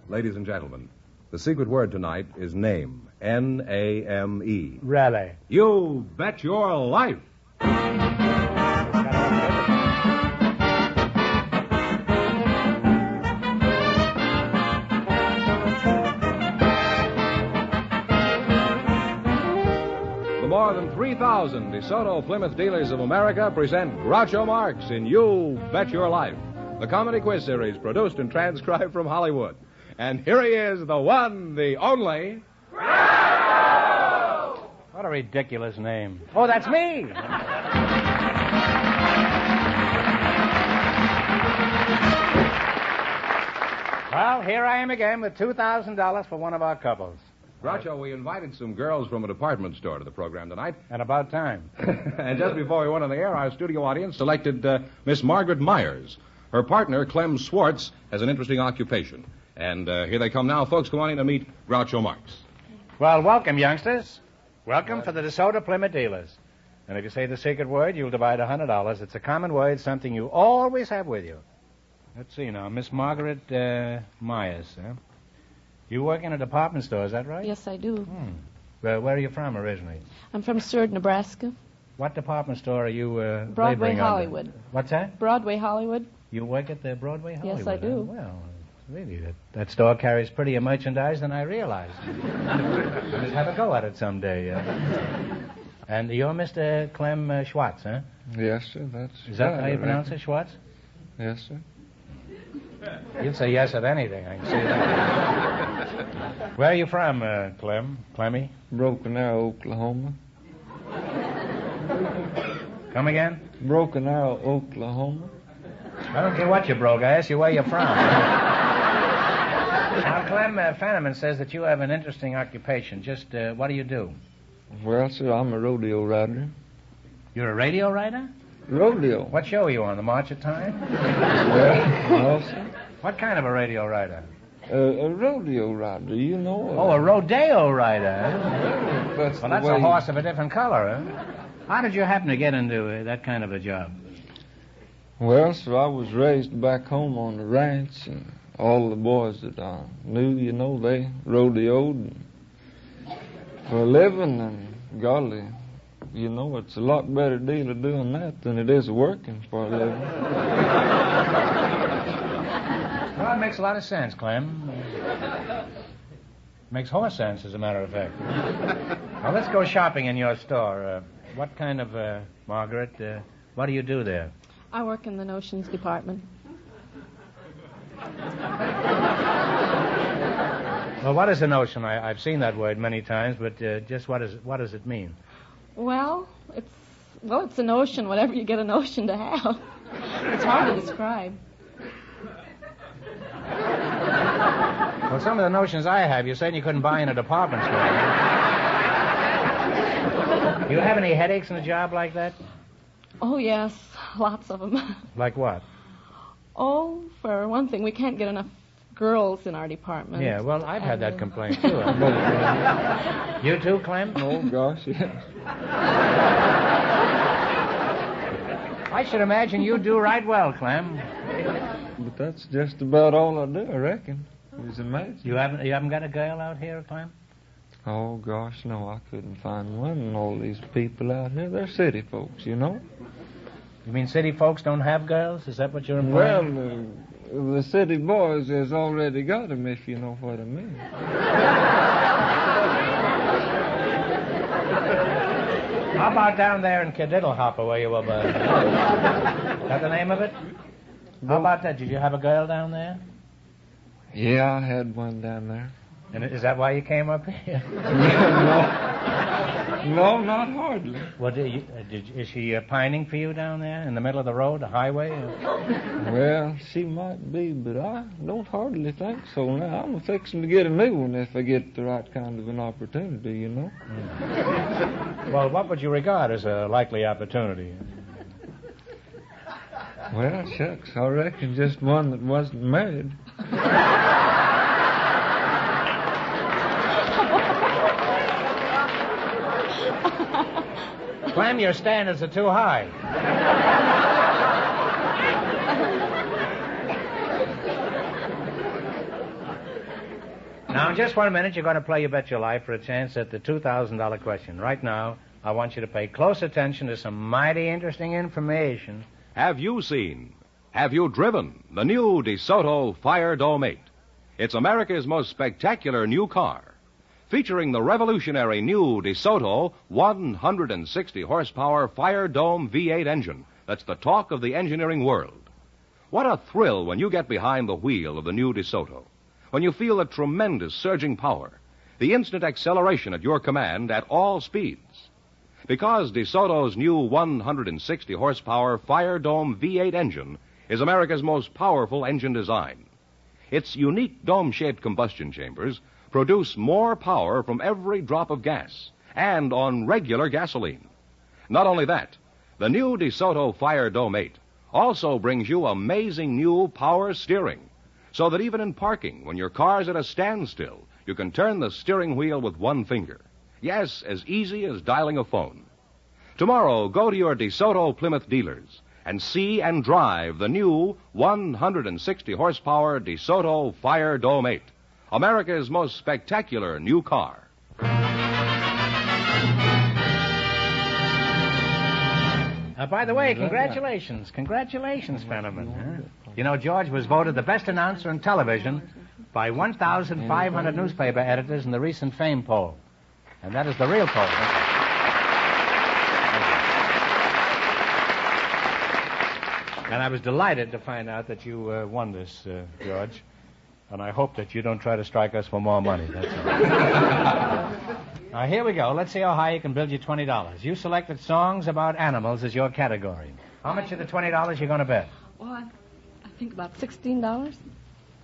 Ladies and gentlemen, the secret word tonight is name. N-A-M-E. Really? You bet your life. The more than 3,000 DeSoto Plymouth dealers of America present Groucho Marx in You Bet Your Life, the comedy quiz series produced and transcribed from Hollywood. And here he is, the one, the only... Groucho! What a ridiculous name. Oh, that's me! Well, here I am again with $2,000 for one of our couples. Groucho, we invited some girls from a department store to the program tonight. And about time. And just before we went on the air, our studio audience selected Miss Margaret Myers. Her partner, Clem Swartz, has an interesting occupation. And here they come now. Folks, come on in to meet Groucho Marx. Well, welcome, youngsters. Welcome for the DeSoto Plymouth dealers. And if you say the secret word, you'll divide $100. It's a common word, something you always have with you. Let's see now. Miss Margaret Myers, huh? You work in a department store, is that right? Yes, I do. Where are you from originally? I'm from Seward, Nebraska. What department store are you Broadway laboring Hollywood. under? What's that? Broadway Hollywood. You work at the Broadway Hollywood? Yes, I do. Huh? Well, really, that store carries prettier merchandise than I realized. I'll just have a go at it someday. And you're Mr. Clem Schwartz, huh? Yes, sir. Is that how you pronounce it, Schwartz? Yes, sir. You'd say yes at anything, I can see that. Where are you from, Clem? Clemmy? Broken Arrow, Oklahoma. Come again? Broken Arrow, Oklahoma. I don't care what you broke. I asked you where you're from. Now, Clem, Fenneman says that you have an interesting occupation. Just what do you do? Well, sir, I'm a rodeo rider. You're a radio writer? Rodeo? What show are you on, the March of Time? Well, no, sir. What kind of a radio writer? A rodeo rider, you know. Oh, a rodeo rider. That's Well, that's a horse of a different color, huh? How did you happen to get into that kind of a job? Well, sir, I was raised back home on the ranch, and all the boys that I knew, you know, they rodeoed for a living, and golly, you know, it's a lot better deal of doing that than it is working for a living. Well, it makes a lot of sense, Clem. Makes horse sense, as a matter of fact. Now, let's go shopping in your store. What kind of, Margaret, what do you do there? I work in the notions department. Well, what is a notion? I've seen that word many times, but just what does it mean? Well, it's a notion, whatever you get a notion to have. It's hard to describe. Well, some of the notions I have, you said you couldn't buy in a department store. Do you have any headaches in a job like that? Oh, yes, lots of them. Like what? Oh, for one thing, we can't get enough girls in our department. Yeah, well, I've had that complaint, too. You too, Clem? Oh, gosh, yes. I should imagine you do right well, Clem. But that's just about all I do, I reckon. It's amazing. You haven't got a girl out here, Clem? Oh, gosh, no, I couldn't find one. And all these people out here, they're city folks, you know. You mean city folks don't have girls? Is that what you're implying? Well, the city boys has already got them, if you know what I mean. How about down there in Kadiddlehopper where you were born? Is that the name of it? How about that? Did you have a girl down there? Yeah, I had one down there. And is that why you came up here? No, not hardly. Well, is she pining for you down there in the middle of the road, the highway? Well, she might be, but I don't hardly think so now. I'm fixing to get a new one if I get the right kind of an opportunity, you know. Well, what would you regard as a likely opportunity? Well, shucks, I reckon just one that wasn't married. Clem, your standards are too high. Now, in just 1 minute, you're going to play You Bet Your Life for a chance at the $2,000 question. Right now, I want you to pay close attention to some mighty interesting information. Have you seen, have you driven the new DeSoto Fire Dome 8? It's America's most spectacular new car, featuring the revolutionary new DeSoto 160-horsepower Fire Dome V8 engine that's the talk of the engineering world. What a thrill when you get behind the wheel of the new DeSoto, when you feel the tremendous surging power, the instant acceleration at your command at all speeds. Because DeSoto's new 160-horsepower Fire Dome V8 engine is America's most powerful engine design. Its unique dome-shaped combustion chambers produce more power from every drop of gas and on regular gasoline. Not only that, the new DeSoto Fire Dome 8 also brings you amazing new power steering, so that even in parking, when your car's at a standstill, you can turn the steering wheel with one finger. Yes, as easy as dialing a phone. Tomorrow, go to your DeSoto Plymouth dealers and see and drive the new 160-horsepower DeSoto Fire Dome 8, America's most spectacular new car. By the way, congratulations. Congratulations, Fenneman. Huh? You know, George was voted the best announcer in television by 1,500 newspaper editors in the recent Fame poll. And that is the real poll. And I was delighted to find out that you won this, George. And I hope that you don't try to strike us for more money. That's all. Now, here we go. Let's see how high you can build your $20. You selected songs about animals as your category. How much of the $20 you going to bet? Well, I think about $16.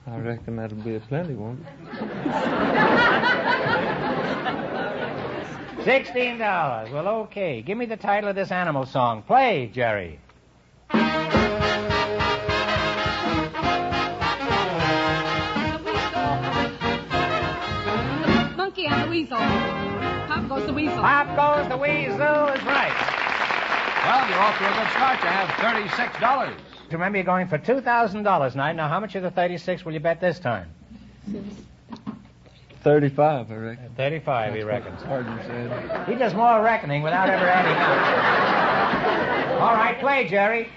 I reckon that'll be a plenty, won't it? $16. Well, okay. Give me the title of this animal song. Play, Jerry. Monkey and the weasel. Pop goes the weasel. Pop goes the weasel is right. Well, you're off to a good start. You have $36. Remember, you're going for $2,000 tonight. Now, how much of the 36 will you bet this time? 35, I reckon. 35, he reckons. Hardin said. He does more reckoning without ever adding up. All right, play, Jerry.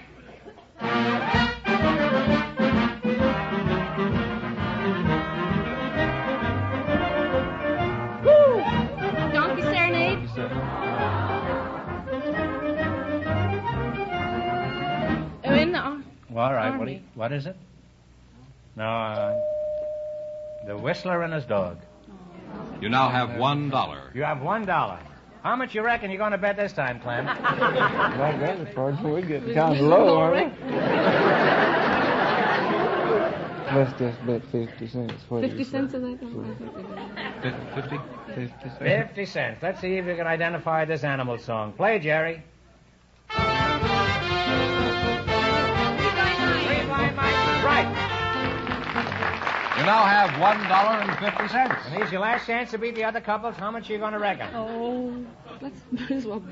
Woo! Donkey Serenade. Well, all right, what is it? No, the Whistler and his dog. You now have $1. You have $1. How much you reckon you're going to bet this time, Clem? Not bad, Sergeant. We're getting kind of low, aren't we? Let's just bet 50 cents. 50 cents, is that? 50? 50 cents. Let's see if you can identify this animal song. Play, Jerry. Right. You now have $1.50. And here's your last chance to beat the other couples. How much are you going to reckon? Oh, let's might as well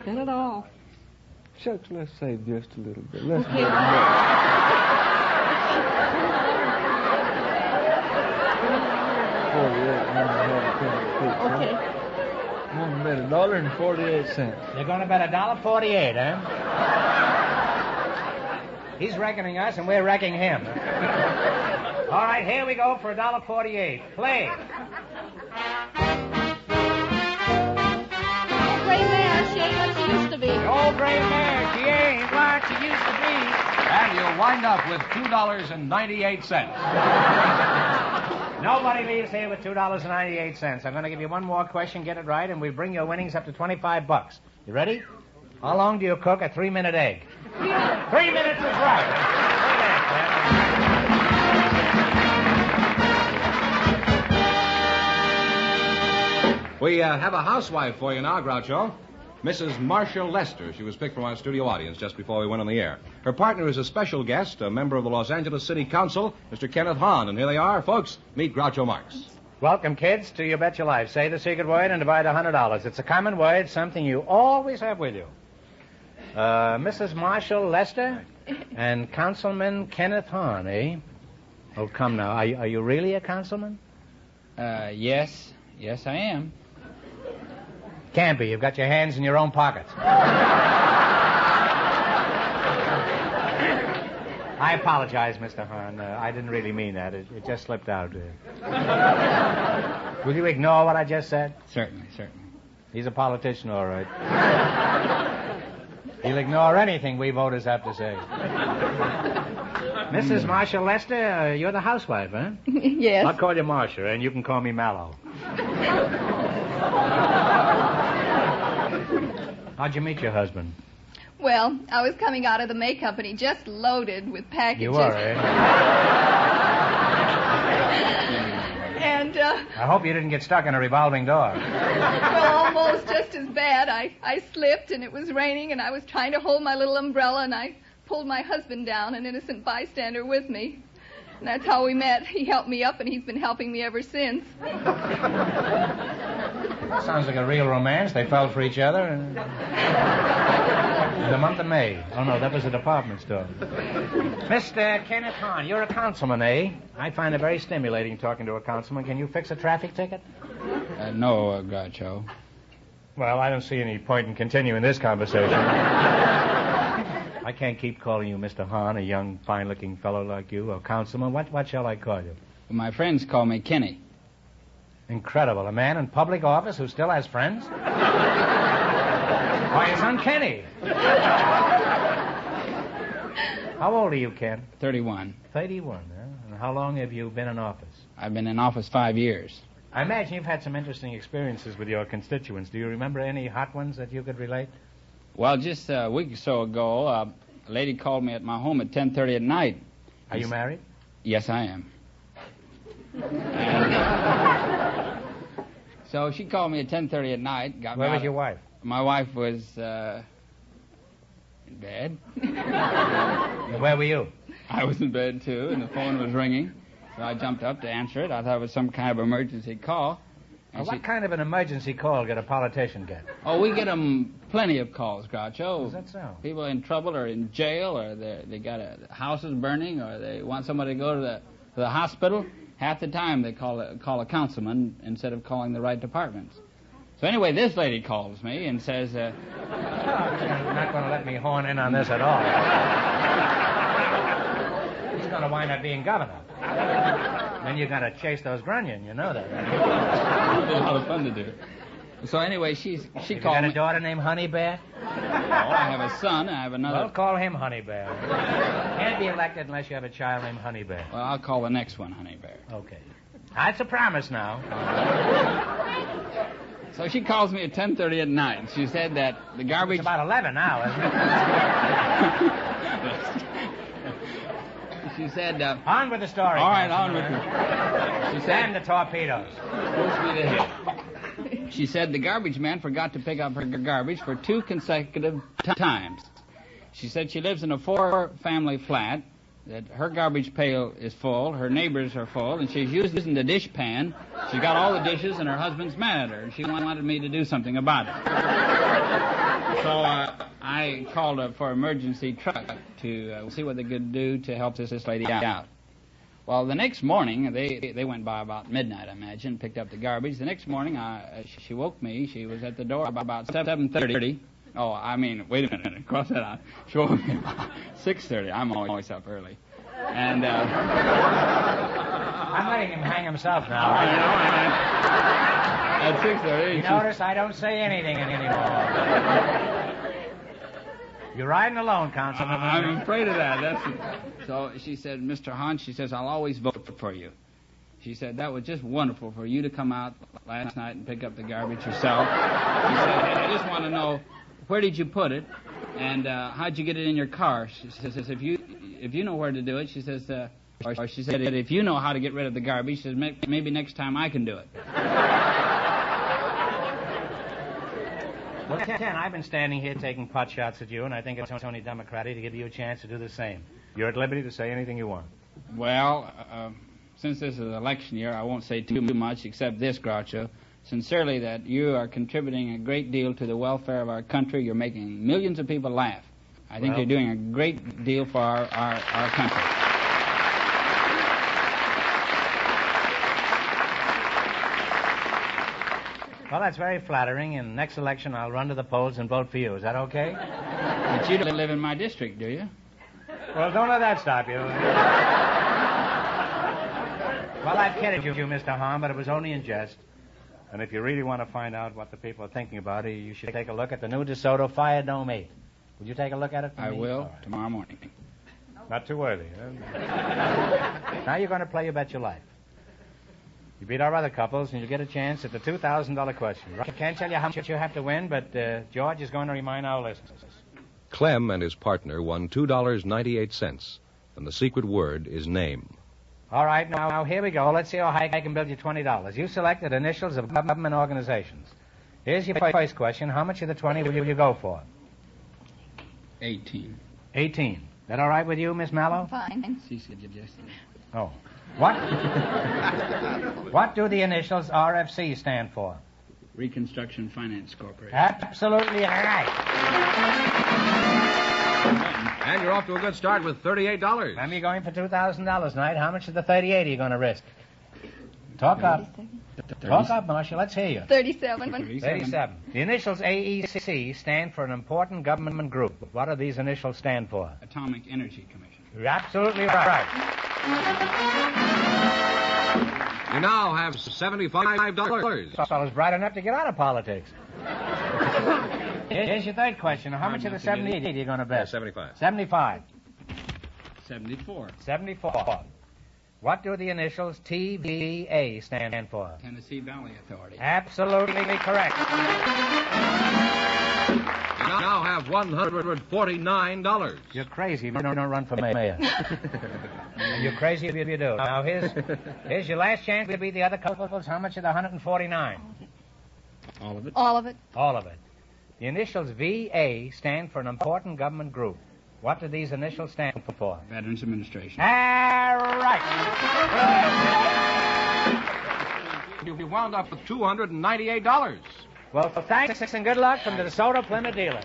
bet it all. Shucks, let's save just a little bit. Let's Okay. Okay. I'm going to bet $1.48. You're going to bet $1.48, eh? He's reckoning us, and we're wrecking him. All right, here we go for $1.48. Play. Old gray mare, she ain't what she used to be. The old gray mare, she ain't what she used to be. And you'll wind up with $2.98. Nobody leaves here with $2.98. I'm going to give you one more question, get it right, and we bring your winnings up to $25. You ready? How long do you cook a 3-minute egg? 3 minutes is right. We have a housewife for you now, Groucho. Mrs. Marshall Lester. She was picked from our studio audience just before we went on the air. Her partner is a special guest, a member of the Los Angeles City Council, Mr. Kenneth Hahn. And here they are, folks. Meet Groucho Marx. Welcome, kids, to You Bet Your Life. Say the secret word and divide $100. It's a common word, something you always have with you. Mrs. Marshall Lester and Councilman Kenneth Hahn, eh? Oh, come now. Are you really a councilman? Yes. Yes, I am. Can't be. You've got your hands in your own pockets. I apologize, Mr. Hahn. I didn't really mean that. It just slipped out. Will you ignore what I just said? Certainly. He's a politician, all right. He'll ignore anything we voters have to say. Mrs. Marcia Lester, you're the housewife, huh? Yes. I'll call you Marcia, and you can call me Mallow. How'd you meet your husband? Well, I was coming out of the May Company just loaded with packages. You were, eh? And, I hope you didn't get stuck in a revolving door. well, almost just as bad. I slipped, and it was raining, and I was trying to hold my little umbrella, and I pulled my husband down, an innocent bystander with me. And that's how we met. He helped me up, and he's been helping me ever since. Sounds like a real romance. They fell for each other in the month of May. Oh, no, that was a department store. Mr. Kenneth Hahn, you're a councilman, eh? I find it very stimulating talking to a councilman. Can you fix a traffic ticket? No, Groucho. Well, I don't see any point in continuing this conversation. I can't keep calling you Mr. Hahn, a young, fine-looking fellow like you, a councilman. What shall I call you? My friends call me Kenny. Incredible. A man in public office who still has friends? Why, his son Kenny. How old are you, Ken? 31. 31, huh? And how long have you been in office? I've been in office 5 years. I imagine you've had some interesting experiences with your constituents. Do you remember any hot ones that you could relate? Well, just a week or so ago, a lady called me at my home at 10:30 at night. Are you married? Yes, I am. So she called me at 10:30 at night. Where was your wife? My wife was in bed. Where were you? I was in bed, too, and the phone was ringing. So I jumped up to answer it. I thought it was some kind of emergency call. What kind of an emergency call did a politician get? Oh, we get them plenty of calls, Groucho. Is that so? People in trouble or in jail, or they got a house is burning, or they want somebody to go to the hospital. Half the time they call a councilman instead of calling the right departments. So anyway, this lady calls me and says... You're not going to let me horn in on this at all. He's going to wind up being governor. Then you're going to chase those grunion, you know that. It's a lot of fun to do. So anyway, she called me. You got a daughter named Honey Bear? No, I have a son. I have another. Well, call him Honey Bear. Can't be elected unless you have a child named Honey Bear. Well, I'll call the next one Honey Bear. Okay. That's a promise now. So she calls me at 10:30 at night. She said that the garbage... It's about 11 now, isn't it? She said... on with the story. All right, on with it. She said... And the torpedoes. She said the garbage man forgot to pick up her garbage for 2 consecutive times. She said she lives in a 4-family flat, that her garbage pail is full, her neighbors are full, and she's using the dish pan. She got all the dishes, and her husband's mad at her, and she wanted me to do something about it. So I called for emergency truck to see what they could do to help this lady out. Well, the next morning, they went by about midnight, I imagine, picked up the garbage. The next morning, she woke me. She was at the door about 7:30. Oh, I mean, wait a minute, cross that out. She woke me about 6:30. I'm always up early. And, I'm letting him hang himself now. At 6:30. You notice I don't say anything anymore. You're riding alone, Councilman. I'm afraid of that. So she said, Mr. Hahn, she says, I'll always vote for you. She said, that was just wonderful for you to come out last night and pick up the garbage yourself. She said, I just want to know, where did you put it? And how'd you get it in your car? She says, if you know where to do it, she says, or she said, if you know how to get rid of the garbage, she says, maybe next time I can do it. Well, Ken, I've been standing here taking pot shots at you, and I think it's only democratic to give you a chance to do the same. You're at liberty to say anything you want. Well, since this is an election year, I won't say too much except this, Groucho. Sincerely, that you are contributing a great deal to the welfare of our country. You're making millions of people laugh. I think you're doing a great deal for our country. Well, that's very flattering. In the next election, I'll run to the polls and vote for you. Is that okay? But you don't live in my district, do you? Well, don't let that stop you. Well, I've kidded you, Mr. Hahn, but it was only in jest. And if you really want to find out what the people are thinking about it, you should take a look at the new DeSoto Fire Dome 8. Would you take a look at it for me? I will, Right. tomorrow morning. Not too early, huh? Now you're going to play You Bet Your Life. You beat our other couples, and you get a chance at the $2,000 question. I can't tell you how much you have to win, but George is going to remind our listeners. Clem and his partner won $2.98, and the secret word is name. All right, now here we go. Let's see how high I can build you $20. You selected initials of government organizations. Here's your first question. How much of the 20 will you go for? 18. 18. That all right with you, Miss Mallow? Fine. She suggested. Oh. What? What do the initials RFC stand for? Reconstruction Finance Corporation. Absolutely right. And you're off to a good start with $38. I'm you going for $2,000 tonight. How much of the 38 are you going to risk? Talk up. Talk up, Marcia. Let's hear you. 37. 37. The initials AEC stand for an important government group. What do these initials stand for? Atomic Energy Commission. You're absolutely right. You now have $75. This fellow's bright enough to get out of politics. Here's your third question. How much of the 78 are you going to bet? 75. 75. 74. 74. What do the initials TVA stand for? Tennessee Valley Authority. Absolutely correct. You now have $149. You're crazy if you don't run for mayor. You're crazy if you do. Now, here's your last chance to beat the other couples. How much of the 149? All of it? All of it. All of it. The initials VA stand for an important government group. What do these initials stand for? Veterans Administration. All right. You wound up with $298. Well, thanks and good luck from the DeSoto Plymouth dealer.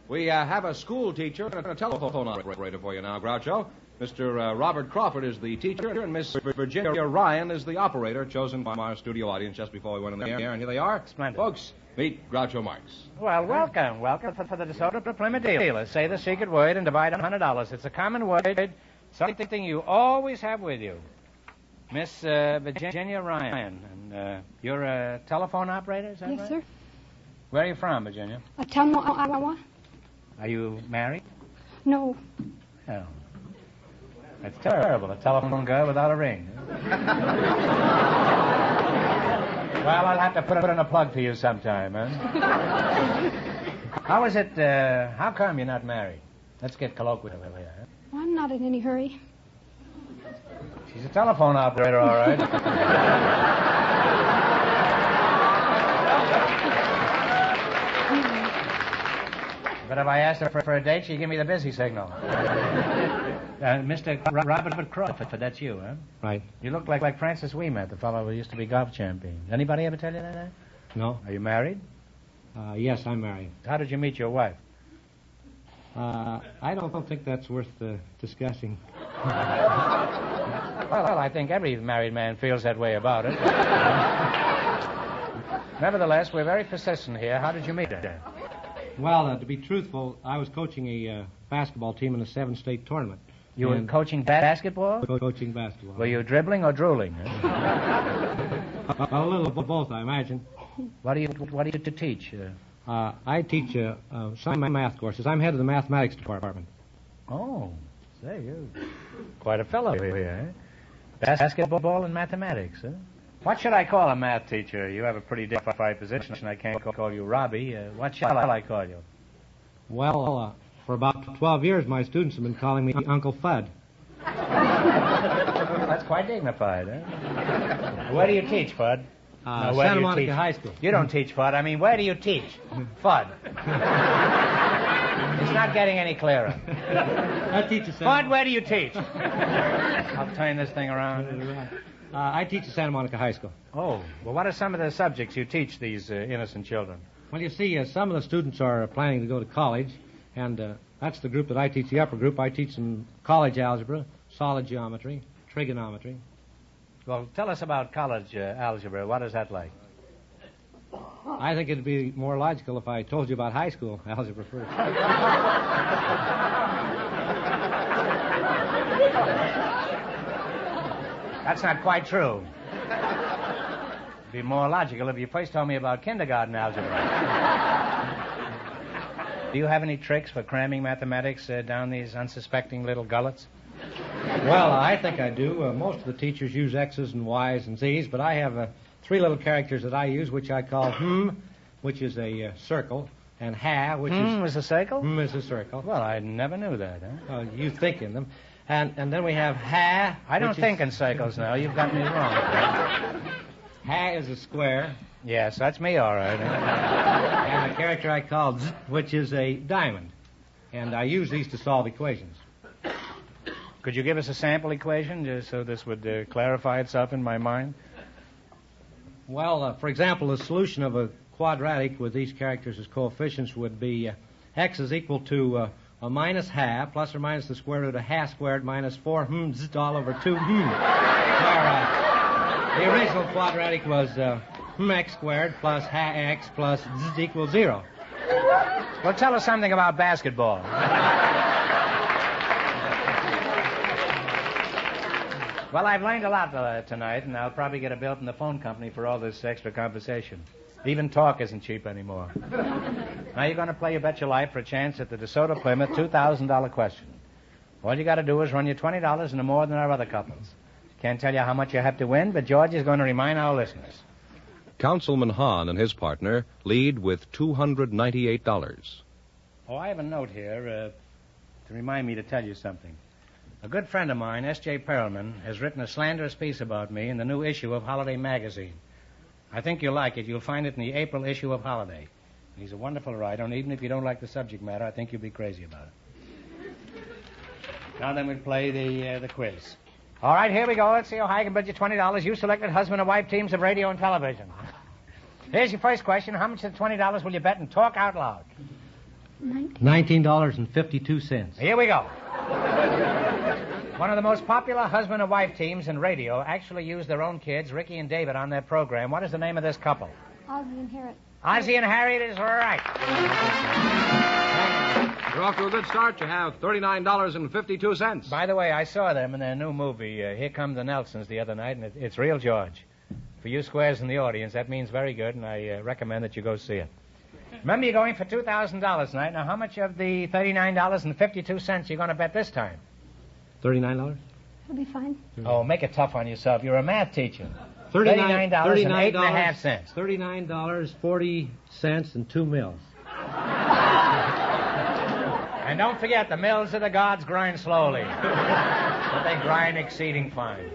We have a school teacher and a telephone operator for you now, Groucho. Mr. Robert Crawford is the teacher, and Miss Virginia Ryan is the operator, chosen by our studio audience just before we went on the air. And here they are. Splendid. Folks, meet Groucho Marx. Well, welcome. Welcome for the DeSoto Plymouth dealer. Say the secret word and divide $100. It's a common word, something you always have with you. Miss Virginia Ryan. And you're a telephone operator, is that right? Yes, sir. Where are you from, Virginia? Tell Iowa. Are you married? No. Oh. That's terrible, a telephone girl without a ring. Well, I'll have to put in a plug for you sometime, huh? How is it, how come you're not married? Let's get colloquial here. Huh? Well, I'm not in any hurry. She's a telephone operator, all right. But if I asked her for a date, she'd give me the busy signal. Mr. Robert Crawford, that's you, huh? Right. You look like Francis Ouimet, the fellow who used to be golf champion. Anybody ever tell you that? No? Are you married? Yes, I'm married. How did you meet your wife? I don't think that's worth discussing. Well, I think every married man feels that way about it. Nevertheless, we're very persistent here. How did you meet her? Well, to be truthful, I was coaching a basketball team in a 7-state tournament. You were coaching basketball? Coaching basketball. Were you dribbling or drooling? A little of both, I imagine. What do you teach? I teach some math courses. I'm head of the mathematics department. Oh, say you. Quite a fellow here, eh? Basketball and mathematics, huh? What should I call a math teacher? You have a pretty dignified position. I can't call you Robbie. What shall I call you? Well, for about 12 years, my students have been calling me Uncle Fudd. That's quite dignified, eh? Where do you teach, Fudd? Santa Monica High School. You don't teach Fudd. I mean, where do you teach? Fudd. It's not getting any clearer. I teach at Fudd, where do you teach? I'll turn this thing around. I teach at Santa Monica High School. Oh, well, what are some of the subjects you teach these innocent children? Well, you see, some of the students are planning to go to college, And that's the group that I teach, the upper group. I teach them college algebra, solid geometry, trigonometry. Well, tell us about college algebra. What is that like? I think it'd be more logical if I told you about high school algebra first. That's not quite true. It'd be more logical if you first told me about kindergarten algebra. Do you have any tricks for cramming mathematics down these unsuspecting little gullets? Well, I think I do. Most of the teachers use X's and Y's and Z's, but I have 3 little characters that I use, which I call which is a circle, and ha, which is a circle? Is a circle. Well, I never knew that, huh? You think in them. And then we have ha. I don't think in circles now. You've got me wrong. Ha is a square. Yes, that's me, all right. And a character I call z, which is a diamond. And I use these to solve equations. Could you give us a sample equation just so this would clarify itself in my mind? Well, for example, the solution of a quadratic with these characters as coefficients would be x is equal to a minus ha plus or minus the square root of ha squared minus 4 z all over 2 The original quadratic was x squared plus ha x plus z equals 0. Well, tell us something about basketball. Well, I've learned a lot tonight, and I'll probably get a bill from the phone company for all this extra conversation. Even talk isn't cheap anymore. Now you're going to play You Bet Your Life for a chance at the DeSoto Plymouth $2,000 question. All you got to do is run your $20 into more than our other couples. Can't tell you how much you have to win, but George is going to remind our listeners. Councilman Hahn and his partner lead with $298. Oh, I have a note here to remind me to tell you something. A good friend of mine, S.J. Perelman, has written a slanderous piece about me in the new issue of Holiday magazine. I think you'll like it. You'll find it in the April issue of Holiday. He's a wonderful writer, and even if you don't like the subject matter, I think you'll be crazy about it. Now then, we'll play the quiz. All right, here we go. Let's see how high I can bet you $20. You selected husband and wife teams of radio and television. Here's your first question. How much of the $20 will you bet and talk out loud? $19.52. Here we go. One of the most popular husband and wife teams in radio actually use their own kids, Ricky and David, on their program. What is the name of this couple? Ozzie and Harriet. Ozzie and Harriet is right. You're off to a good start. You have $39.52. By the way, I saw them in their new movie, Here Come the Nelsons, the other night, and it's real George. For you squares in the audience, that means very good, and I recommend that you go see it. Remember, you're going for $2,000 tonight. Now, how much of the $39.52 you're going to bet this time? $39? It'll be fine. Oh, make it tough on yourself. You're a math teacher. $39.08. $39.40 and 2 mils. And don't forget, the mills of the gods grind slowly. But they grind exceeding fine.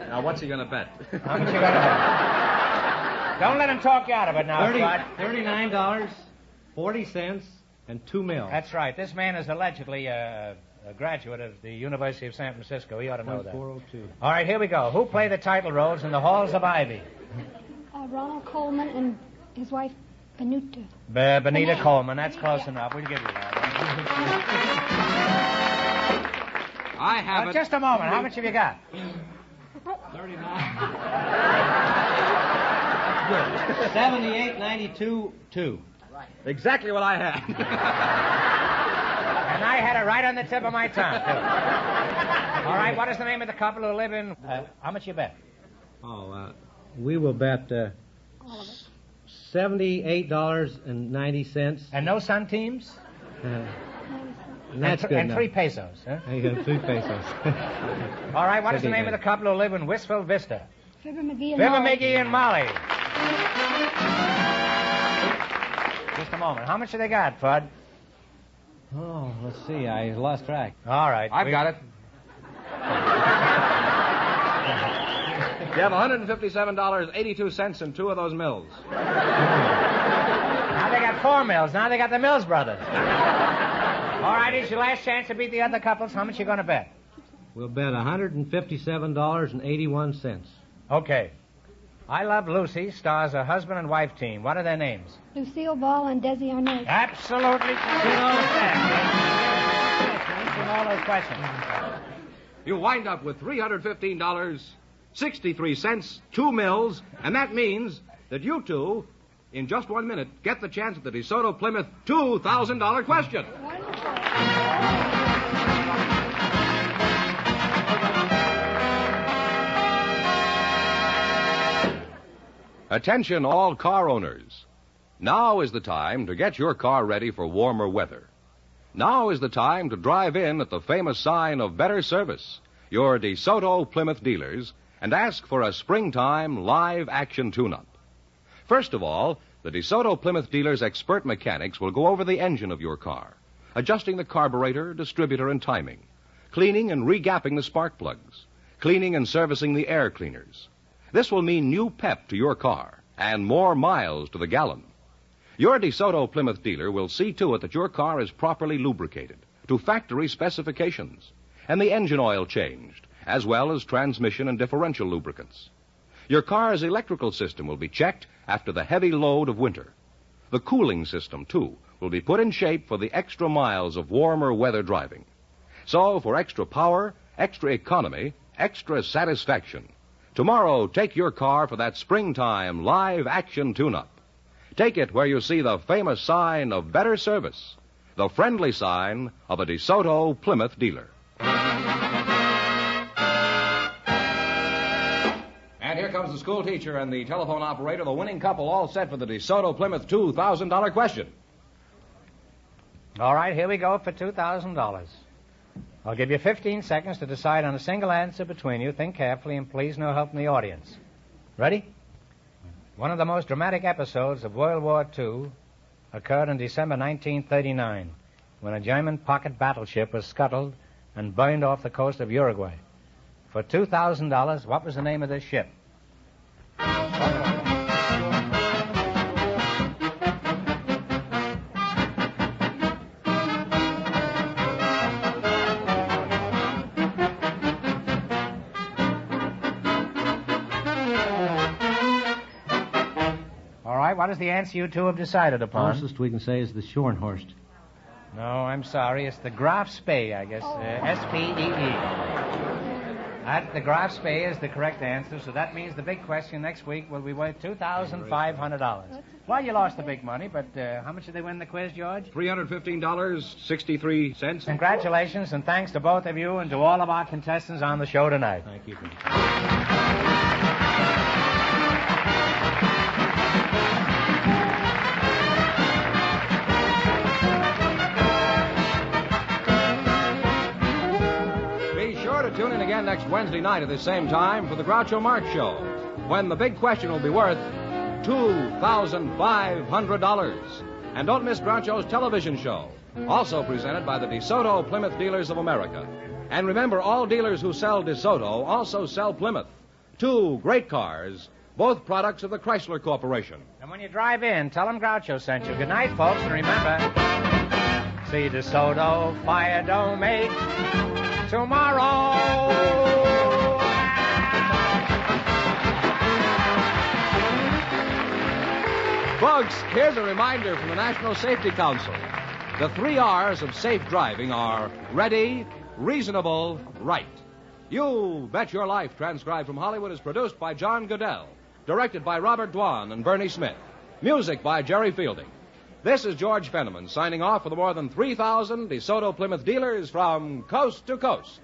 Now, what's he going to bet? How much you going to bet? Don't let him talk you out of it now, Scott. $39.40 and 2 mils. That's right. This man is allegedly a graduate of the University of San Francisco. He ought to know that. 402. All right, here we go. Who play the title roles in The Halls of Ivy? Ronald Coleman and his wife, Benita. Benita Coleman. That's close enough. We'll give you that. I have it. Just a moment. How much have you got? 39. Good. 78.92.2. Exactly what I had. And I had it right on the tip of my tongue, too. All right, what is the name of the couple who live in... how much you bet? We will bet $78.90. And no sun teams? That's good and enough. 3 pesos, huh? You got 3 pesos. All right, what is the name of the couple who live in Wistful Vista? Fibber McGee and Fibber Molly. McGee and Molly. Just a moment. How much have they got, Fudd? Oh, let's see. I lost track. All right. I've got it. You have $157.82 in 2 of those mills. Now they got 4 mills. Now they got the Mills brothers. All right, it's your last chance to beat the other couples. How much you going to bet? We'll bet $157.81. Okay. I Love Lucy stars a husband and wife team. What are their names? Lucille Ball and Desi Arnaz. Absolutely. Answering all those questions. You wind up with $315.63, 2 mills, and that means that you two, in just 1 minute, get the chance at the DeSoto Plymouth $2,000 question. Attention all car owners. Now is the time to get your car ready for warmer weather. Now is the time to drive in at the famous sign of better service, your DeSoto Plymouth dealers, and ask for a springtime live action tune-up. First of all, the DeSoto Plymouth dealers' expert mechanics will go over the engine of your car, adjusting the carburetor, distributor, and timing, cleaning and regapping the spark plugs, cleaning and servicing the air cleaners. This will mean new pep to your car and more miles to the gallon. Your DeSoto Plymouth dealer will see to it that your car is properly lubricated to factory specifications and the engine oil changed, as well as transmission and differential lubricants. Your car's electrical system will be checked after the heavy load of winter. The cooling system, too, will be put in shape for the extra miles of warmer weather driving. So, for extra power, extra economy, extra satisfaction, tomorrow, take your car for that springtime live action tune-up. Take it where you see the famous sign of better service, the friendly sign of a DeSoto Plymouth dealer. And here comes the school teacher and the telephone operator, the winning couple, all set for the DeSoto Plymouth $2,000 question. All right, here we go for $2,000. I'll give you 15 seconds to decide on a single answer between you. Think carefully, and please no help from the audience. Ready? One of the most dramatic episodes of World War II occurred in December 1939, when a German pocket battleship was scuttled and burned off the coast of Uruguay. For $2,000, what was the name of this ship? What is the answer you two have decided upon? Closest we can say is the Schornhorst. No, I'm sorry. It's the Graf Spee, I guess. S-P-E-E. The Graf Spee is the correct answer, so that means the big question next week will be worth $2,500. Well, you lost the big money, but how much did they win the quiz, George? $315.63. Congratulations, and thanks to both of you and to all of our contestants on the show tonight. Thank you. Tune in again next Wednesday night at the same time for the Groucho Marx Show, when the big question will be worth $2,500. And don't miss Groucho's television show, also presented by the DeSoto Plymouth Dealers of America. And remember, all dealers who sell DeSoto also sell Plymouth. 2 great cars, both products of the Chrysler Corporation. And when you drive in, tell them Groucho sent you. Good night, folks, and remember, see DeSoto Fire Don't Make tomorrow. Folks, here's a reminder from the National Safety Council. The 3 R's of safe driving are ready, reasonable, right. You Bet Your Life, transcribed from Hollywood, is produced by John Goodell, directed by Robert Dwan and Bernie Smith, music by Jerry Fielding. This is George Fenneman signing off for the more than 3,000 DeSoto Plymouth dealers from coast to coast.